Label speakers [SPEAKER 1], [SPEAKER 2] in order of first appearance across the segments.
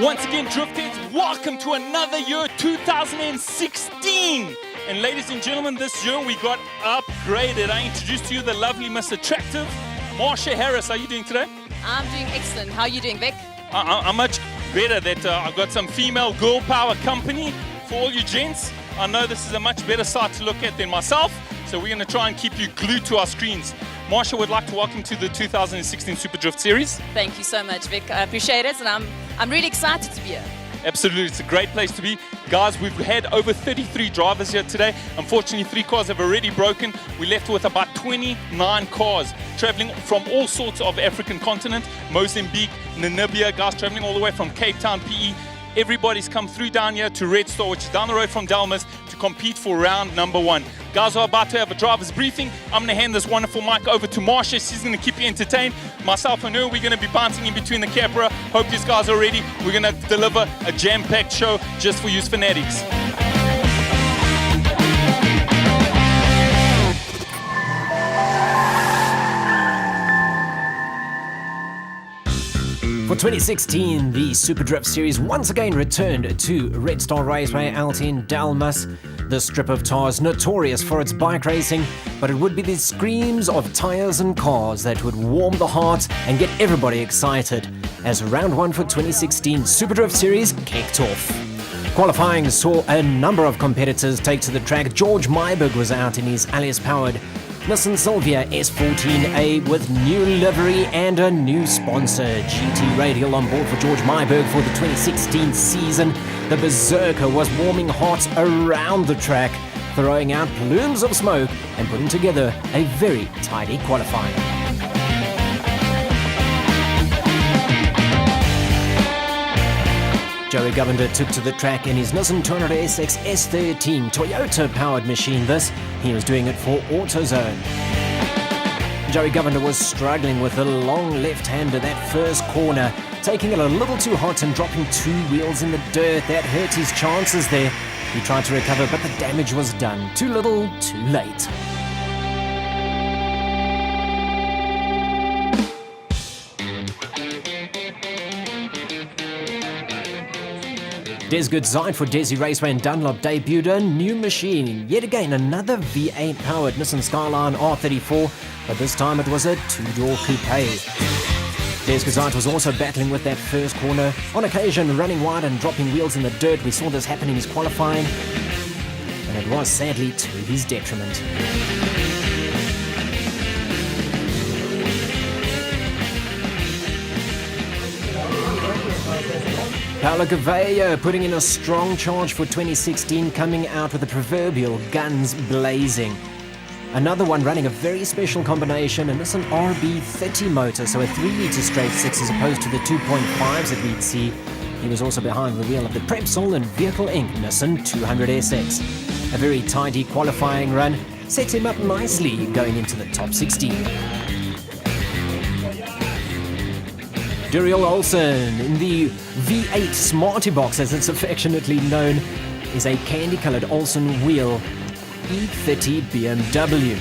[SPEAKER 1] Once again, Driftheads, welcome to another year, 2016. And ladies and gentlemen, this year we got upgraded. I introduced to you the lovely Miss Attractive, Marsha Harris. How are you doing today?
[SPEAKER 2] I'm doing excellent. How are you doing, Vic?
[SPEAKER 1] I'm much better that I've got some female girl power company for all you gents. I know this is a much better site to look at than myself, so we're going to try and keep you glued to our screens. Marsha would like to welcome to the 2016 SupaDrift series.
[SPEAKER 2] Thank you so much, Vic. I appreciate it, and I'm really excited to be here.
[SPEAKER 1] Absolutely, it's a great place to be. Guys, we've had over 33 drivers here today. Unfortunately, 3 cars have already broken. We're left with about 29 cars traveling from all sorts of African continent, Mozambique, Namibia, guys traveling all the way from Cape Town, PE. Everybody's come through down here to Red Star, which is down the road from Delmas, to compete for round number 1. Guys are about to have a driver's briefing. I'm going to hand this wonderful mic over to Marsha. She's going to keep you entertained. Myself and her, we're going to be bouncing in between the camera. Hope these guys are ready. We're going to deliver a jam-packed show just for you fanatics.
[SPEAKER 3] For 2016, the SupaDrift series once again returned to Red Star Raceway out in Delmas. The strip of tar is notorious for its bike racing, but it would be the screams of tyres and cars that would warm the heart and get everybody excited as round 1 for 2016 SupaDrift series kicked off. Qualifying saw a number of competitors take to the track. George Myberg was out in his Alice-powered Nissan Silvia S14A with new livery and a new sponsor. GT Radial on board for George Myberg for the 2016 season. The Berserker was warming hearts around the track, throwing out plumes of smoke and putting together a very tidy qualifying. Joey Govender took to the track in his Nissan 200SX S13 Toyota-powered machine this. He was doing it for AutoZone. Joey Govender was struggling with the long left-hander that first corner, taking it a little too hot and dropping 2 wheels in the dirt. That hurt his chances there. He tried to recover, but the damage was done. Too little, too late. Des Goodside for Desi Raceway and Dunlop debuted a new machine. Yet again, another V8-powered Nissan Skyline R34, but this time it was a 2-door coupe. Des Goodside was also battling with that first corner, on occasion running wide and dropping wheels in the dirt. We saw this happen in his qualifying, and it was sadly to his detriment. Paolo Gaveio putting in a strong charge for 2016, coming out with the proverbial guns blazing. Another one running a very special combination, a Nissan RB30 motor, so a 3-litre straight 6 as opposed to the 2.5s that we'd see. He was also behind the wheel of the Prepsol and Vehicle Inc. Nissan 200SX. A very tidy qualifying run set him up nicely going into the top 16. Duriel Olsen in the V8 Smarty Box, as it's affectionately known, is a candy-coloured Olsen wheel E30 BMW.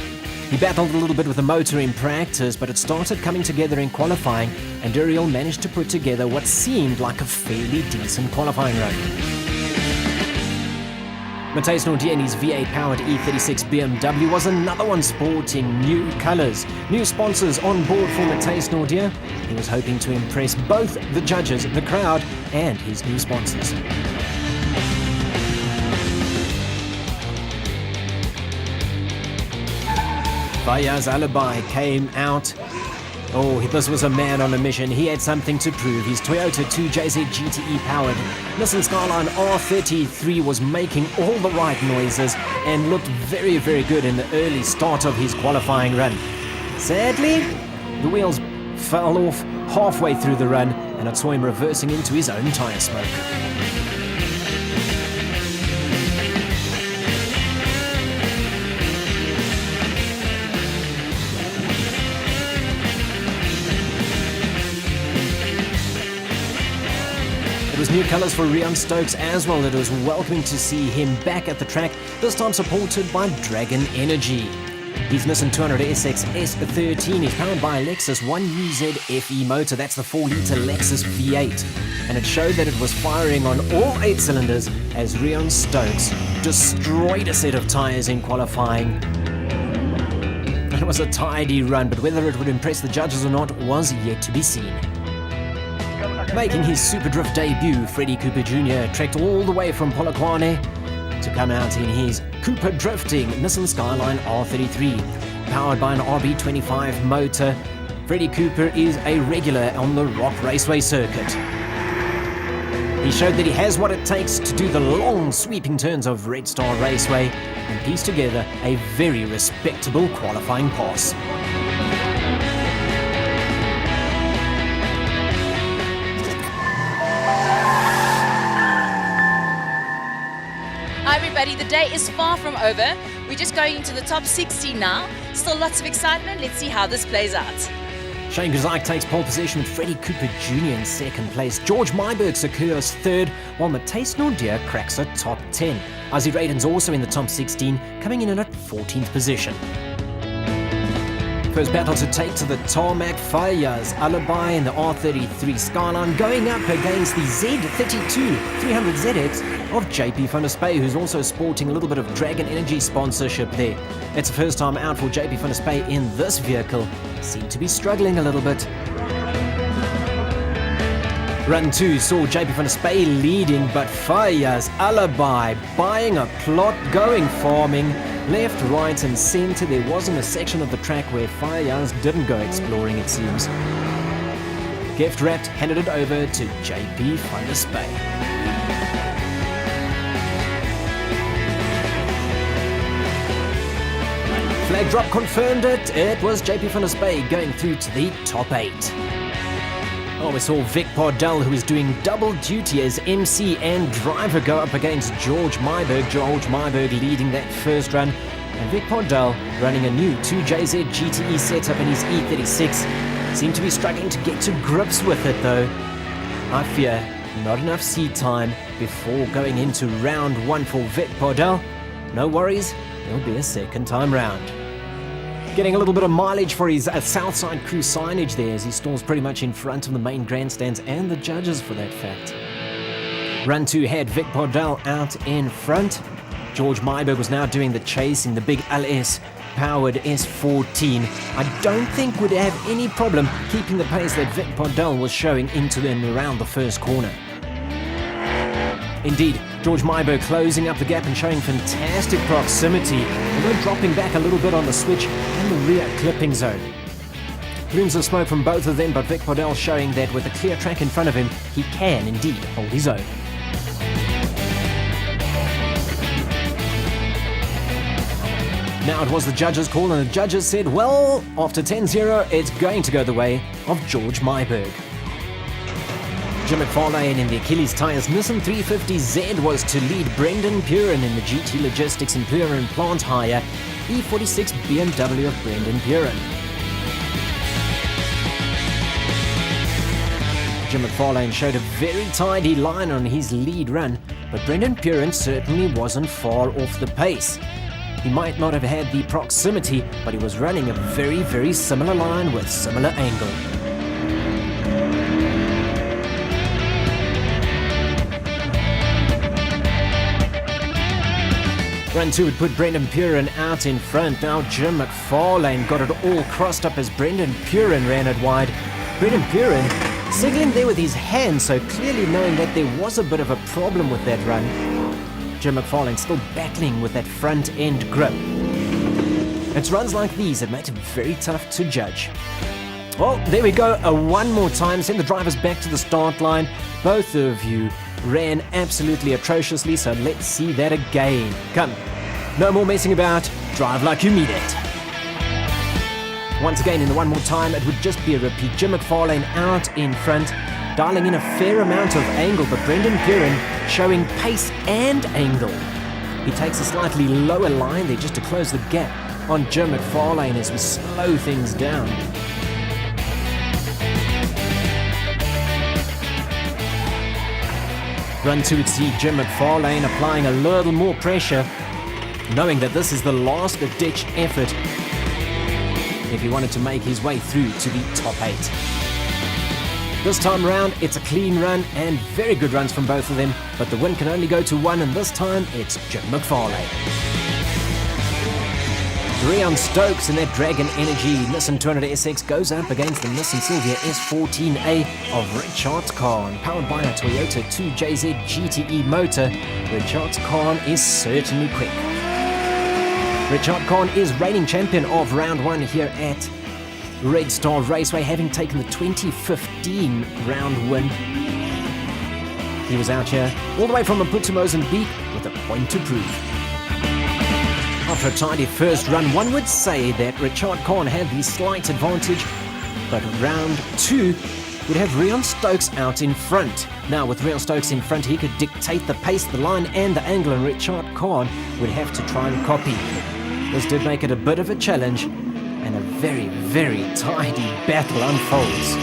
[SPEAKER 3] He battled a little bit with the motor in practice, but it started coming together in qualifying, and Duriel managed to put together what seemed like a fairly decent qualifying run. Matthijs Nordieni's V8-powered E36 BMW was another one sporting new colours. New sponsors on board for Matthijs Nordier. He was hoping to impress both the judges, the crowd, and his new sponsors. Fayaz Alibi came out. Oh, this was a man on a mission. He had something to prove. His Toyota 2JZ GTE powered Nissan Skyline R33 was making all the right noises and looked very, very good in the early start of his qualifying run. Sadly, the wheels fell off halfway through the run and it saw him reversing into his own tyre smoke. It was new colours for Rian Stokes as well. It was welcoming to see him back at the track, this time supported by Dragon Energy. His Nissan 200SX S13 is powered by a Lexus 1UZ FE motor. That's the 4-litre Lexus V8. and it showed that it was firing on all 8 cylinders as Rion Stokes destroyed a set of tyres in qualifying. It was a tidy run, but whether it would impress the judges or not was yet to be seen. Making his SupaDrift debut, Freddie Cooper Jr. trekked all the way from Polokwane to come out in his Cooper drifting Nissan Skyline R33. Powered by an RB25 motor, Freddie Cooper is a regular on the Rock Raceway circuit. He showed that he has what it takes to do the long sweeping turns of Red Star Raceway and piece together a very respectable qualifying pass.
[SPEAKER 2] Hi everybody, the day is far from over. We're just going into the top 16 now. Still lots of excitement. Let's see how this plays out.
[SPEAKER 3] Shane Guzike takes pole position with Freddie Cooper Jr. in second place. George Myberg secures third, while Matthijs Nordier cracks a top 10. Ozzy Raiden's also in the top 16, coming in at 14th position. First battle to take to the tarmac, Faya's Alibi in the R33 Skyline going up against the Z32 300ZX of JP van der Spey, who's also sporting a little bit of Dragon Energy sponsorship there. It's the first time out for JP van der Spey in this vehicle. Seemed to be struggling a little bit. Run 2 saw JP van der Spey leading, but Faya's Alibi buying a plot, going farming. Left, right and centre, there wasn't a section of the track where Faya's didn't go exploring, it seems. Gift wrapped, handed it over to JP van der Spey. Flag drop confirmed it. It was JP van der Spey going through to the top 8. Oh, we saw Vic Pardell, who was doing double duty as MC and driver, go up against George Myberg. George Myberg leading that first run. And Vic Pardell running a new 2JZ GTE setup in his E36. Seemed to be struggling to get to grips with it though. I fear not enough seat time before going into round 1 for Vic Pardell. No worries, there'll be a second time round. Getting a little bit of mileage for his Southside Crew signage there as he stalls pretty much in front of the main grandstands and the judges for that fact. Run 2 had Vic Pardell out in front. George Myberg was now doing the chasing, the big LS powered S14. I don't think would have any problem keeping the pace that Vic Pardell was showing into and around the first corner. Indeed, George Myberg closing up the gap and showing fantastic proximity, although dropping back a little bit on the switch and the rear clipping zone. Plumes of smoke from both of them, but Vic Pardell showing that with a clear track in front of him, he can indeed hold his own. Now it was the judges' call, and the judges said, well, after 10-0, it's going to go the way of George Myberg. Jim McFarlane in the Achilles Tyres Nissan 350Z was to lead Brendan Purin in the GT Logistics and Purin Plant Hire E46 BMW of Brendan Purin. Jim McFarlane showed a very tidy line on his lead run, but Brendan Purin certainly wasn't far off the pace. He might not have had the proximity, but he was running a very, very similar line with similar angle. Run 2 would put Brendan Purin out in front. Now Jim McFarlane got it all crossed up as Brendan Purin ran it wide. Brendan Purin signaling there with his hand, so clearly knowing that there was a bit of a problem with that run. Jim McFarlane still battling with that front end grip. It's runs like these that make it very tough to judge. Well, there we go, one more time. Send the drivers back to the start line. Both of you ran absolutely atrociously, so let's see that again. Come, no more messing about, drive like you mean it. Once again, in the one more time, it would just be a repeat. Jim McFarlane out in front, dialing in a fair amount of angle, but Brendan Purin showing pace and angle. He takes a slightly lower line there just to close the gap on Jim McFarlane as we slow things down. Run 2 would see Jim McFarlane applying a little more pressure, knowing that this is the last ditch effort if he wanted to make his way through to the top 8. This time round, it's a clean run and very good runs from both of them, but the win can only go to one, and this time it's Jim McFarlane. Rion Stokes in that Dragon Energy Nissan 200 SX goes up against the Nissan Silvia S14A of Richard Kahn. Powered by a Toyota 2JZ GTE motor, Richard Kahn is certainly quick. Richard Kahn is reigning champion of round one here at Red Star Raceway, having taken the 2015 round win. He was out here all the way from Maputo, Mozambique with a point to prove. After a tidy first run, one would say that Richard Kahn had the slight advantage, but round two would have Rion Stokes out in front. Now with Rion Stokes in front, he could dictate the pace, the line and the angle, and Richard Kahn would have to try and copy. This did make it a bit of a challenge, and a very, very tidy battle unfolds.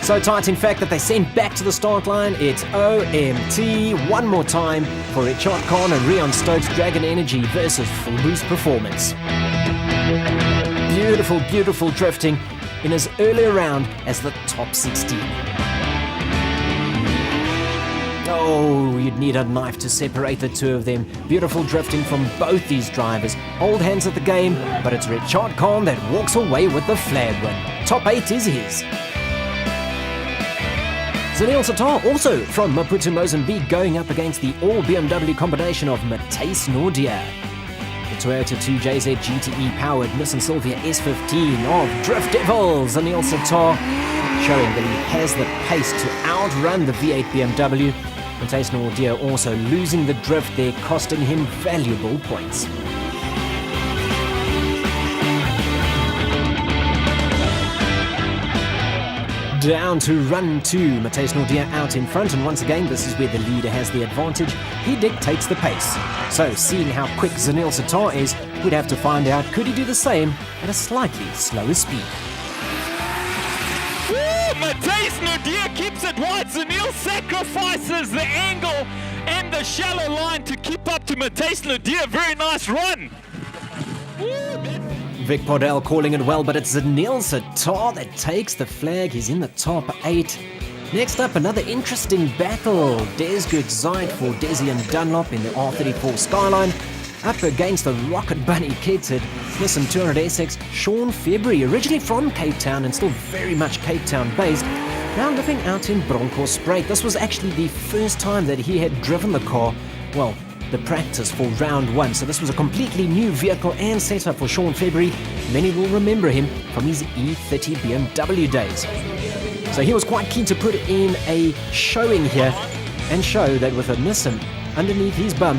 [SPEAKER 3] So tight, in fact, that they send back to the start line. It's OMT one more time for Richard Kahn and Rion Stokes Dragon Energy versus Full Boost Performance. Beautiful, beautiful drifting in as early a round as the top 16. Oh, you'd need a knife to separate the two of them. Beautiful drifting from both these drivers. Old hands at the game, but it's Richard Kahn that walks away with the flag win. Top 8 is his. Zanil Satar, also from Maputo, Mozambique, going up against the all-BMW combination of Matthijs Nordia. The Toyota 2JZ GTE-powered Nissan Silvia S15 of Drift Devils. Zanil Satar showing that he has the pace to outrun the V8 BMW. Matthijs Nordia also losing the drift there, costing him valuable points. Down to run two, Matthijs Nordia out in front, and once again this is where the leader has the advantage. He dictates the pace. So seeing how quick Zanil Satar is, we'd have to find out, could he do the same at a slightly slower speed?
[SPEAKER 1] Matthijs Nordia keeps it wide. Zanil sacrifices the angle and the shallow line to keep up to Matthijs Nordia. Very nice run.
[SPEAKER 3] Vic Podell calling it well, but it's Zanil Satar that takes the flag. He's in the top 8. Next up, another interesting battle. Desgood Zeit for Desi and Dunlop in the R34 Skyline, up against the Rocket Bunny kitted Nissan 200 SX Sean February, originally from Cape Town and still very much Cape Town based, now living out in Bronkhorstspruit. This was actually the first time that he had driven the car, well, the practice for round one. So this was a completely new vehicle and setup for Sean February. Many will remember him from his E30 BMW days. So he was quite keen to put in a showing here and show that with a Nissan underneath his bum,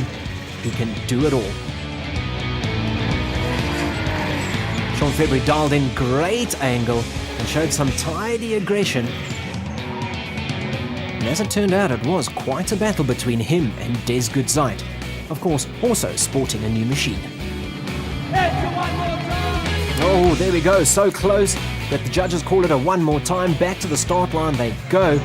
[SPEAKER 3] he can do it all. Sean February dialed in great angle and showed some tidy aggression. And as it turned out, it was quite a battle between him and Desgood Zeit. Of course, also sporting a new machine. Oh, there we go. So close that the judges call it a one more time. Back to the start line they go.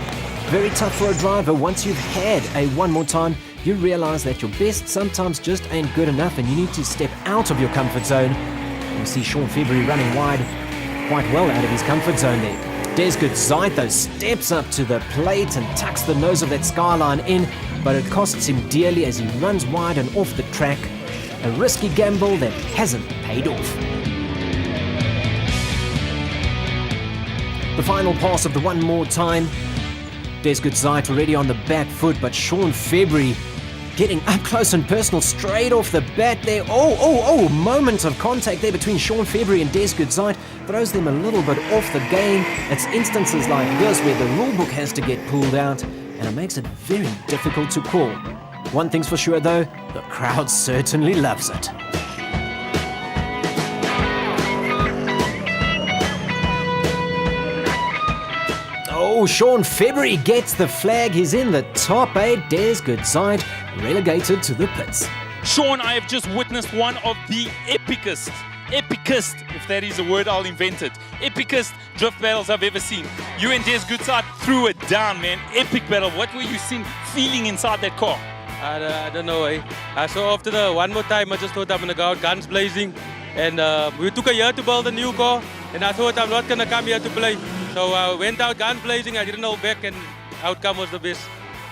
[SPEAKER 3] Very tough for a driver. Once you've had a one more time, you realize that your best sometimes just ain't good enough and you need to step out of your comfort zone. You see Sean February running wide, quite well out of his comfort zone there. Desgood Zeit, though, steps up to the plate and tucks the nose of that Skyline in, but it costs him dearly as he runs wide and off the track. A risky gamble that hasn't paid off. The final pass of the one more time. Desgood Zeit already on the back foot, but Sean February getting up close and personal straight off the bat there. Oh, moment of contact there between Sean February and Desgood Zeit. Throws them a little bit off the game. It's instances like this where the rulebook has to get pulled out, and it makes it very difficult to call. One thing's for sure though, the crowd certainly loves it. Oh, Sean February gets the flag. He's in the top 8. Desgood Zeit relegated to the pits.
[SPEAKER 1] Sean, I have just witnessed one of the epicest, if that is a word, I'll invent it, epicest drift battles I've ever seen. You and Desgood Zeit threw it down, man. Epic battle. What were you feeling inside that car?
[SPEAKER 4] I don't know. So after the one more time, I just thought I'm going to go out guns blazing. And we took a year to build a new car. and I thought I'm not gonna come here to play. So I went out gun blazing. I didn't know back, and outcome was the best.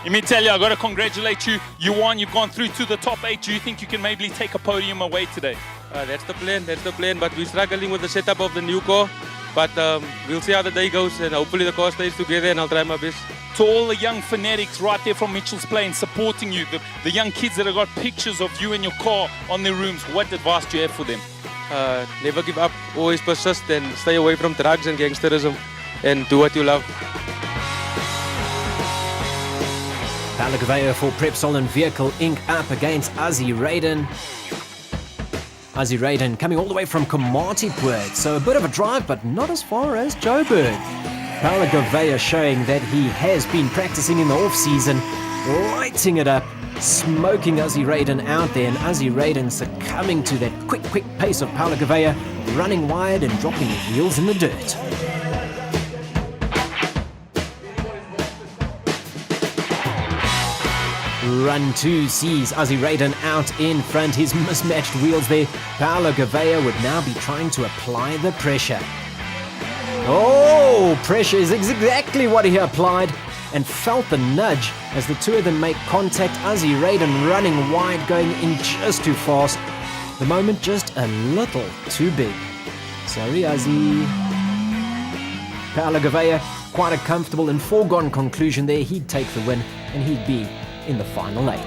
[SPEAKER 1] Let me tell you, I got to congratulate you. You won. You've gone through to the top 8. Do you think you can maybe take a podium away today?
[SPEAKER 4] That's the plan. That's the plan. But we're struggling with the setup of the new car. But we'll see how the day goes, and hopefully the car stays together, and I'll try my best.
[SPEAKER 1] To all the young fanatics right there from Mitchell's Plain supporting you, the young kids that have got pictures of you and your car on their rooms, what advice do you have for them?
[SPEAKER 4] Never give up. Always persist and stay away from drugs and gangsterism, and do what you love.
[SPEAKER 3] Paulo Gouveia for Prepsol and Vehicle Inc. up against Ozzy Raiden. Ozzy Raiden coming all the way from Komatipoort, so a bit of a drive, but not as far as Joburg. Paulo Gouveia showing that he has been practicing in the off-season, lighting it up, smoking Ozzy Raiden out there, and Ozzy Raiden succumbing to that quick pace of Paulo Gouveia, running wide and dropping wheels in the dirt. Run 2 sees Ozzy Raiden out in front. His mismatched wheels there. Paulo Gouveia would now be trying to apply the pressure. Oh, pressure is exactly what he applied, and felt the nudge as the two of them make contact. Ozzy Raiden running wide, going in just too fast. The moment just a little too big. Sorry, Ozzy. Paulo Gouveia, quite a comfortable and foregone conclusion there. He'd take the win, and he'd be in the final 8.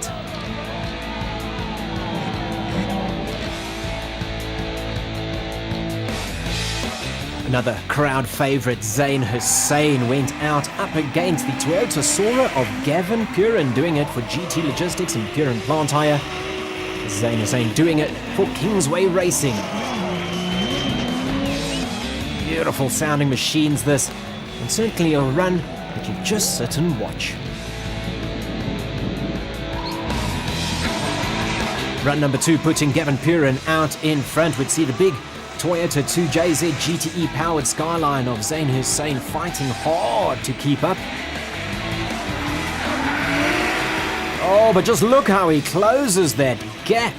[SPEAKER 3] Another crowd favourite, Zain Hussein, went out up against the Toyota Sora of Gavin Purin, doing it for GT Logistics and Purin Plant Hire. Zain Hussein doing it for Kingsway Racing. Beautiful sounding machines this, and certainly a run that you just sit and watch. Run number 2 putting Gavin Purin out in front. Would see the big Toyota 2JZ GTE powered Skyline of Zain Hussein fighting hard to keep up. Oh, but just look how he closes that gap.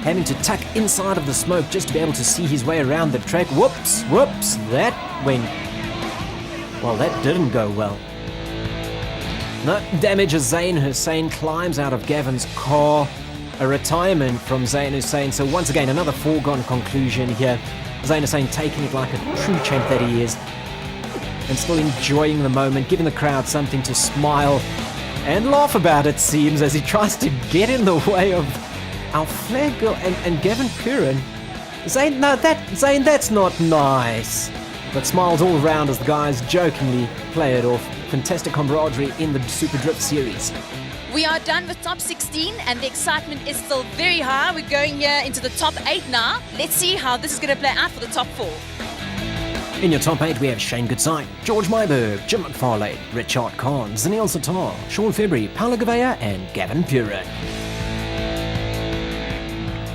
[SPEAKER 3] Having to tuck inside of the smoke just to be able to see his way around the track. Whoops, that went... well, that didn't go well. No damage as Zain Hussein climbs out of Gavin's car. A retirement from Zain Hussein, so once again another foregone conclusion here. Zain Hussein taking it like a true champ that he is, and still enjoying the moment, giving the crowd something to smile and laugh about, it seems, as he tries to get in the way of our flag girl and Gavin Purin. Zain, that's not nice. But smiles all around as the guys jokingly play it off. Fantastic camaraderie in the SupaDrift series.
[SPEAKER 2] We are done with top 16 and the excitement is still very high. We're going here into the top 8 now. Let's see how this is going to play out for the top 4.
[SPEAKER 3] In your top 8 we have Shane Goodside, George Myberg, Jim McFarlane, Richard Kahn, Zaniel Satar, Sean February, Paulo Gouveia and Gavin Purin.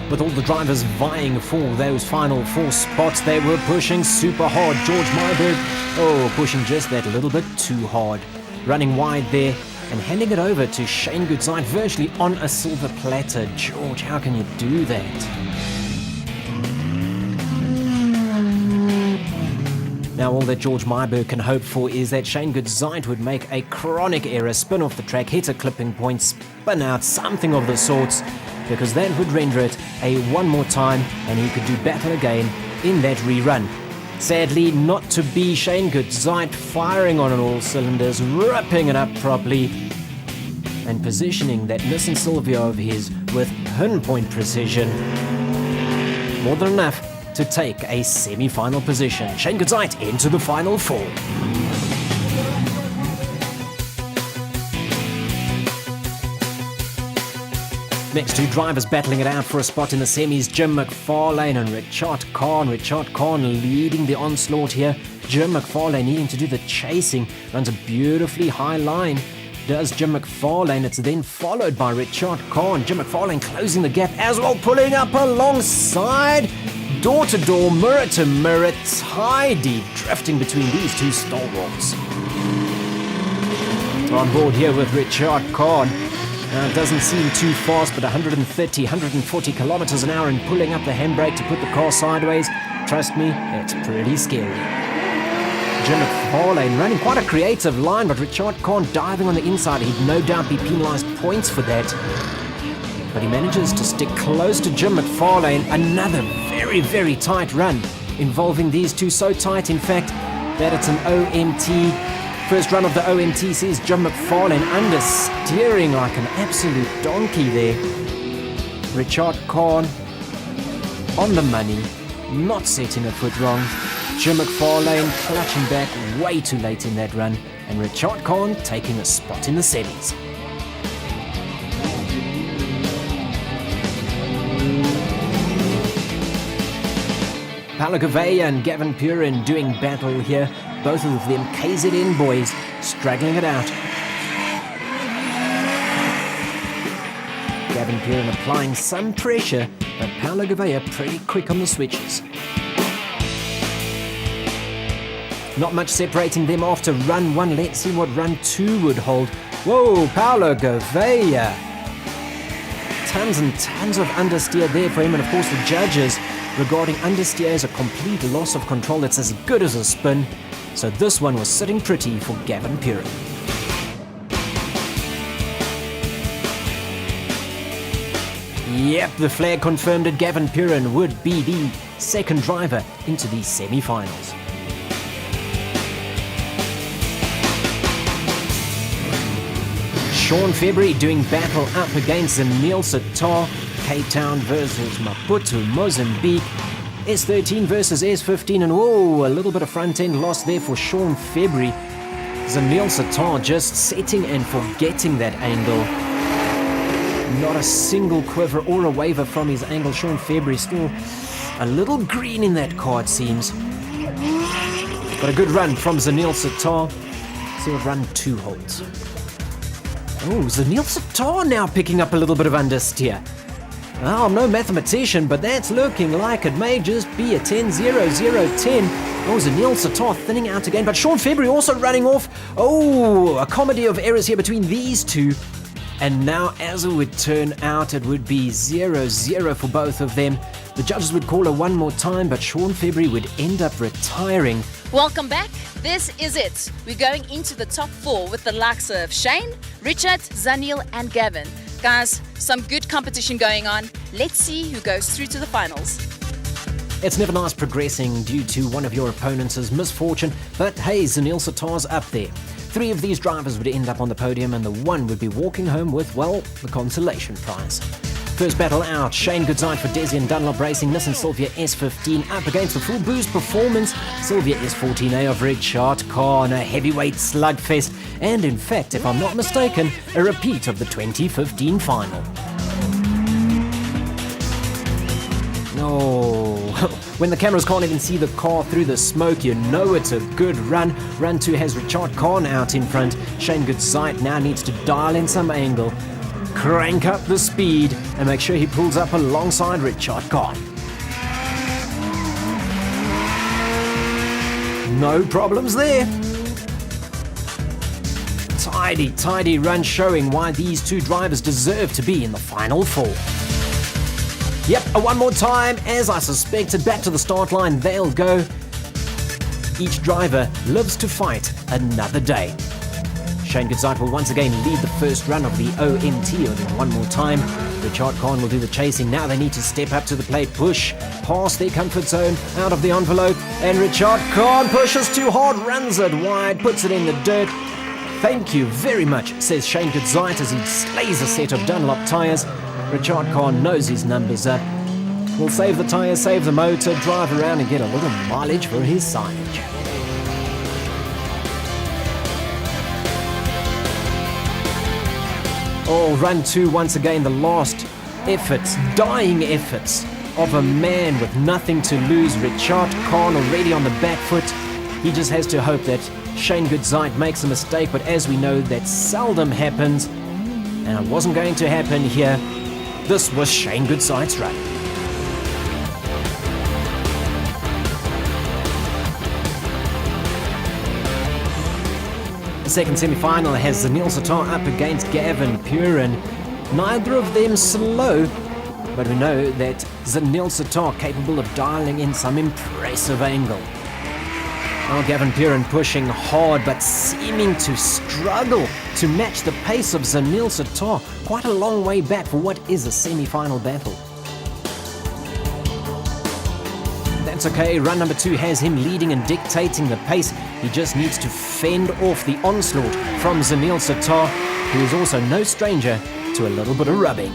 [SPEAKER 3] With all the drivers vying for those final 4 spots, they were pushing super hard. George Myberg, pushing just that little bit too hard. Running wide there and handing it over to Shane Goodside virtually on a silver platter. George, how can you do that? Now all that George Myberg can hope for is that Shane Goodside would make a chronic error, spin off the track, hit a clipping point, spin out, something of the sorts, because that would render it a one more time and he could do battle again in that rerun. Sadly, not to be. Shane Goodside firing on all cylinders, ripping it up properly, and positioning that Nissan Silvia of his with pinpoint precision. More than enough to take a semi-final position. Shane Goodside into the final 4. Next 2 drivers battling it out for a spot in the semis, Jim McFarlane and Richard Kahn. Richard Kahn leading the onslaught here. Jim McFarlane needing to do the chasing. Runs a beautifully high line. Does Jim McFarlane. It's then followed by Richard Kahn. Jim McFarlane closing the gap as well, pulling up alongside. Door to door, mirror to mirror, tidy drifting between these 2 stalwarts. On board here with Richard Kahn. It doesn't seem too fast, but 130, 140 kilometers an hour and pulling up the handbrake to put the car sideways. trust me, it's pretty scary. Jim McFarlane running quite a creative line, but Richard Kahn diving on the inside. He'd no doubt be penalised points for that. But he manages to stick close to Jim McFarlane. Another very, very tight run involving these two. So tight, in fact, that it's an OMT. First run of the OMT sees Jim McFarlane understeering like an absolute donkey there. Richard Kahn on the money, not setting a foot wrong. Jim McFarlane clutching back way too late in that run, and Richard Kahn taking a spot in the semis. Paolo Gouveia and Gavin Purin doing battle here. Both of them KZN boys straggling it out. Gavin Purin applying some pressure, but Paolo Gouveia pretty quick on the switches. Not much separating them after run 1. Let's see what run 2 would hold. Whoa, Paolo Gouveia. Tons and tons of understeer there for him, and of course the judges regarding understeer as a complete loss of control. It's as good as a spin. So this one was sitting pretty for Gavin Purin. Yep, the flag confirmed that Gavin Purin would be the second driver into the semi-finals. Sean February doing battle up against Zamil Sitar. Cape Town versus Maputo, Mozambique. S13 versus S15, and whoa, a little bit of front-end loss there for Sean February. Zamil Sitar just setting and forgetting that angle. Not a single quiver or a waver from his angle. Sean February still a little green in that car, it seems. But a good run from Zamil Sitar. See what run 2 holds. Oh, Zamil Sitar now picking up a little bit of understeer. Well, I'm no mathematician, but that's looking like it may just be a 10-0-0-10. Oh, Zamil Sitar thinning out again, but Sean February also running off. Oh, a comedy of errors here between these two. And now, as it would turn out, it would be 0-0 for both of them. The judges would call her one more time, but Sean February would end up retiring.
[SPEAKER 2] Welcome back. This is it. We're going into the top 4 with the likes of Shane, Richard, Zanil, and Gavin. Guys, some good competition going on. Let's see who goes through to the finals.
[SPEAKER 3] It's never nice progressing due to one of your opponents' misfortune, but hey, Zamil Sitar's up there. 3 of these drivers would end up on the podium, and the one would be walking home with, well, the consolation prize. First battle out, Shane Goodside for Desi and Dunlop Racing, Nissan Sylvia S15 up against the full boost performance, Sylvia S14A of Richard Kahn, a heavyweight slugfest, and in fact, if I'm not mistaken, a repeat of the 2015 final. Oh, when the cameras can't even see the car through the smoke, you know it's a good run. Run 2 has Richard Kahn out in front. Shane Goodside now needs to dial in some angle, crank up the speed, and make sure he pulls up alongside Richard Kahn. No problems there. Tidy run showing why these two drivers deserve to be in the final 4. Yep, one more time, as I suspected, back to the start line they'll go. Each driver lives to fight another day. Shane Goodside will once again lead the first run of the OMT, and one more time, Richard Kahn will do the chasing. Now they need to step up to the plate, push past their comfort zone, out of the envelope, and Richard Kahn pushes too hard, runs it wide, puts it in the dirt. Thank you very much, says Shane Goodside as he slays a set of Dunlop tyres. Richard Kahn knows his number's up. We'll save the tyres, save the motor, drive around and get a little mileage for his signage. Oh, run 2 once again, the last efforts, dying efforts of a man with nothing to lose. Richard Kahn already on the back foot. He just has to hope that Shane Goodside makes a mistake, but as we know, that seldom happens, and it wasn't going to happen here. This was Shane Goodside's run. The second semi-final has Zamil Sitar up against Gavin Purin. Neither of them slow, but we know that Zanil Satar capable of dialing in some impressive angle. Well, Gavin Piran pushing hard but seeming to struggle to match the pace of Zanil Satar. Quite a long way back for what is a semi-final battle. That's okay, run number 2 has him leading and dictating the pace. He just needs to fend off the onslaught from Zanil Satar, who is also no stranger to a little bit of rubbing.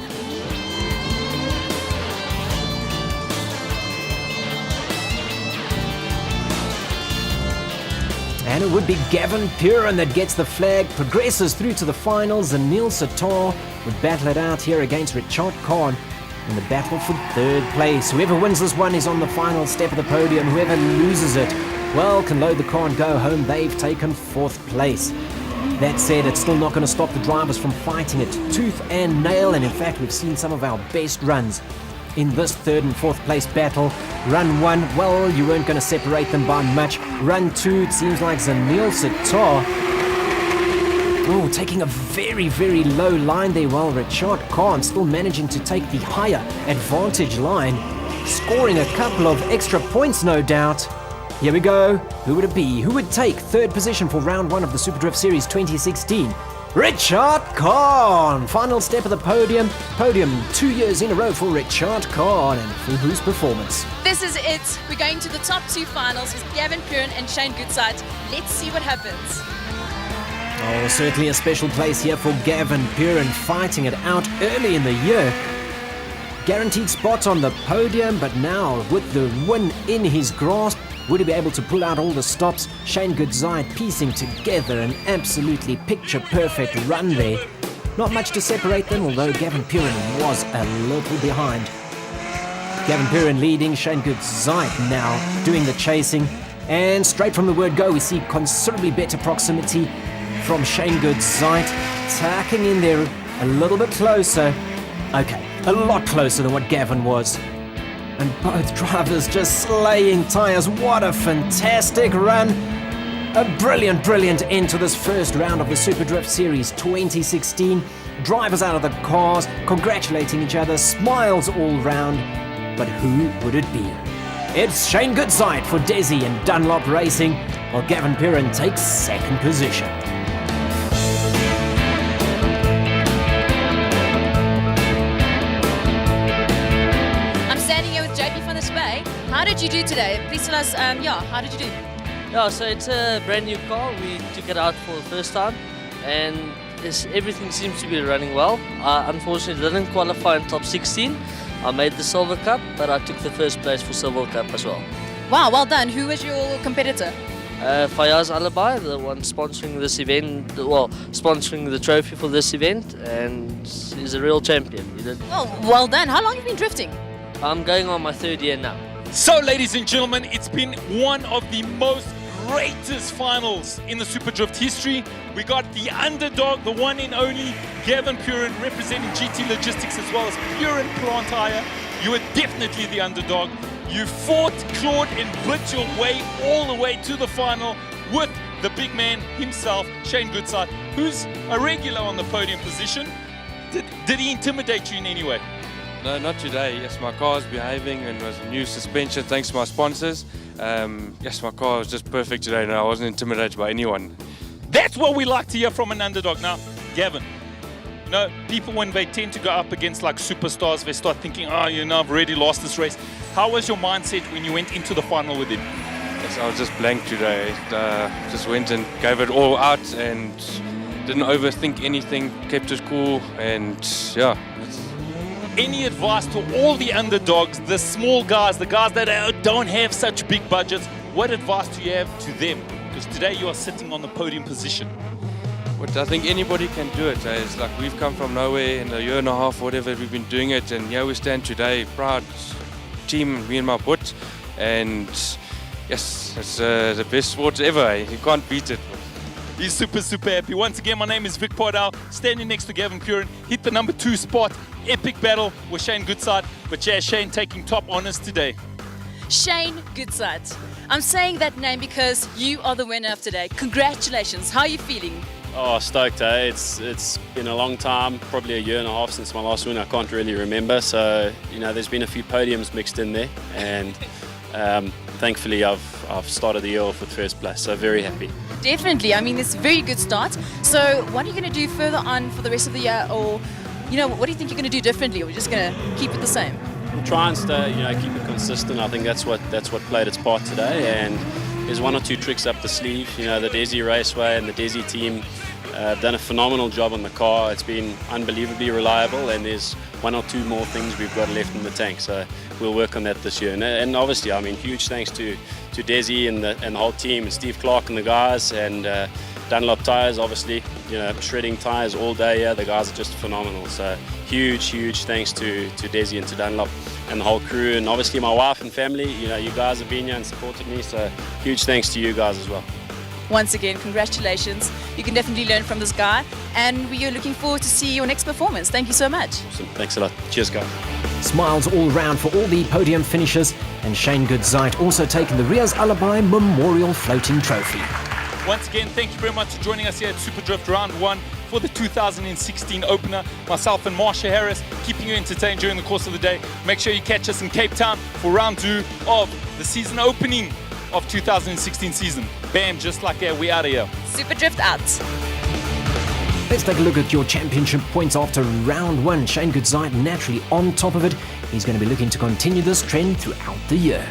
[SPEAKER 3] And it would be Gavin Piran that gets the flag, progresses through to the finals. Zanil Satar would battle it out here against Richard Khan in the battle for 3rd place. Whoever wins this one is on the final step of the podium. Whoever loses it, well, can load the car and go home. They've taken 4th place. That said, it's still not going to stop the drivers from fighting it tooth and nail. And in fact, we've seen some of our best runs in this 3rd and 4th place battle. Run 1, well, you weren't going to separate them by much. Run 2, it seems like Zanil Satar, oh, taking a very, very low line there, while Richard Khan still managing to take the higher advantage line, scoring a couple of extra points, no doubt. Here we go. Who would it be? Who would take 3rd position for round 1 of the SupaDrift Series 2016? Richard Khan! Final step of the podium. Podium 2 years in a row for Richard Khan and Fubu's performance.
[SPEAKER 2] This is it. We're going to the top 2 finals with Gavin Piran and Shane Goodside. Let's see what happens.
[SPEAKER 3] Oh, certainly a special place here for Gavin Piran, fighting it out early in the year. Guaranteed spot on the podium, but now with the win in his grasp, would he be able to pull out all the stops? Shane Goodside piecing together an absolutely picture-perfect run there. Not much to separate them, although Gavin Piran was a little behind. Gavin Piran leading, Shane Goodside now doing the chasing. And straight from the word go, we see considerably better proximity from Shane Goodside, tacking in there a little bit closer. Okay, a lot closer than what Gavin was. And both drivers just slaying tyres. What a fantastic run. A brilliant, brilliant end to this first round of the SupaDrift Series 2016. Drivers out of the cars, congratulating each other, smiles all round. But who would it be? It's Shane Goodside for Desi and Dunlop Racing, while Gavin Piran takes 2nd position.
[SPEAKER 2] How did you do today? Please tell us, how did you do?
[SPEAKER 5] Yeah, so it's a brand new car. We took it out for the first time and everything seems to be running well. I unfortunately didn't qualify in top 16. I made the Silver Cup, but I took the 1st place for Silver Cup as well.
[SPEAKER 2] Wow, well done. Who was your competitor?
[SPEAKER 5] Fayaz Alibi, the one sponsoring this event, well, sponsoring the trophy for this event, and he's a real champion. He did.
[SPEAKER 2] Oh, well done. How long have you been drifting?
[SPEAKER 5] I'm going on my 3rd year now.
[SPEAKER 1] So, ladies and gentlemen, it's been one of the most greatest finals in the SupaDrift history. We got the underdog, the one and only Gavin Piran, representing GT Logistics as well as Piran Plant Hire. You were definitely the underdog. You fought, clawed and bit your way all the way to the final with the big man himself, Shane Goodside, who's a regular on the podium position. Did he intimidate you in any way?
[SPEAKER 4] No, not today. Yes, my car's behaving and was a new suspension thanks to my sponsors. Yes, my car was just perfect today and I wasn't intimidated by anyone.
[SPEAKER 1] That's what we like to hear from an underdog. Now, Gavin, you know, people when they tend to go up against like superstars, they start thinking, oh, you know, I've already lost this race. How was your mindset when you went into the final with him?
[SPEAKER 4] Yes, I was just blank today. Just went and gave it all out and didn't overthink anything, kept it cool and yeah.
[SPEAKER 1] Any advice to all the underdogs, the small guys, the guys that don't have such big budgets? What advice do you have to them? Because today you are sitting on the podium position.
[SPEAKER 4] But I think anybody can do it. It's like we've come from nowhere in a year and a half, whatever, we've been doing it. And here we stand today, proud team, me and my butt. And yes, it's the best sport ever. You can't beat it.
[SPEAKER 1] He's super, super happy. Once again, my name is Vic Pardal, standing next to Gavin Piran. Hit the number 2 spot. Epic battle with Shane Goodside. But yeah, Shane taking top honors today.
[SPEAKER 2] Shane Goodside. I'm saying that name because you are the winner of today. Congratulations. How are you feeling?
[SPEAKER 6] Oh, stoked, eh? It's been a long time, probably a year and a half since my last win. I can't really remember. So, you know, there's been a few podiums mixed in there, and thankfully I've started the year off with first place. So very happy.
[SPEAKER 2] Definitely. I mean, it's a very good start. So what are you going to do further on for the rest of the year? Or, you know, what do you think you're going to do differently? Or we're just going to keep it the same?
[SPEAKER 6] We'll try and stay, you know, keep it consistent. I think that's what played its part today. And there's one or two tricks up the sleeve. You know, the Desi Raceway and the Desi team have done a phenomenal job on the car. It's been unbelievably reliable, and there's one or two more things we've got left in the tank. So we'll work on that this year. And obviously, I mean, huge thanks to Desi and the whole team, and Steve Clark and the guys, and Dunlop Tyres, obviously, you know, shredding tyres all day. Yeah, the guys are just phenomenal. So huge thanks to Desi and to Dunlop and the whole crew, and obviously my wife and family. You know, you guys have been here and supported me, so huge thanks to you guys as well.
[SPEAKER 2] Once again, congratulations. You can definitely learn from this guy, and we are looking forward to see your next performance. Thank you so much.
[SPEAKER 6] Awesome. Thanks a lot. Cheers, guys.
[SPEAKER 3] Smiles all round for all the podium finishers, and Shane Goodzeit also taking the Riaz Alibi Memorial Floating Trophy.
[SPEAKER 1] Once again, thank you very much for joining us here at SupaDrift Round 1 for the 2016 opener. Myself and Marsha Harris keeping you entertained during the course of the day. Make sure you catch us in Cape Town for round 2 of the season opening of 2016 season. Bam, just like that, we out of here.
[SPEAKER 2] SupaDrift out.
[SPEAKER 3] Let's take a look at your championship points after round 1. Shane Goodzeit naturally on top of it. He's going to be looking to continue this trend throughout the year.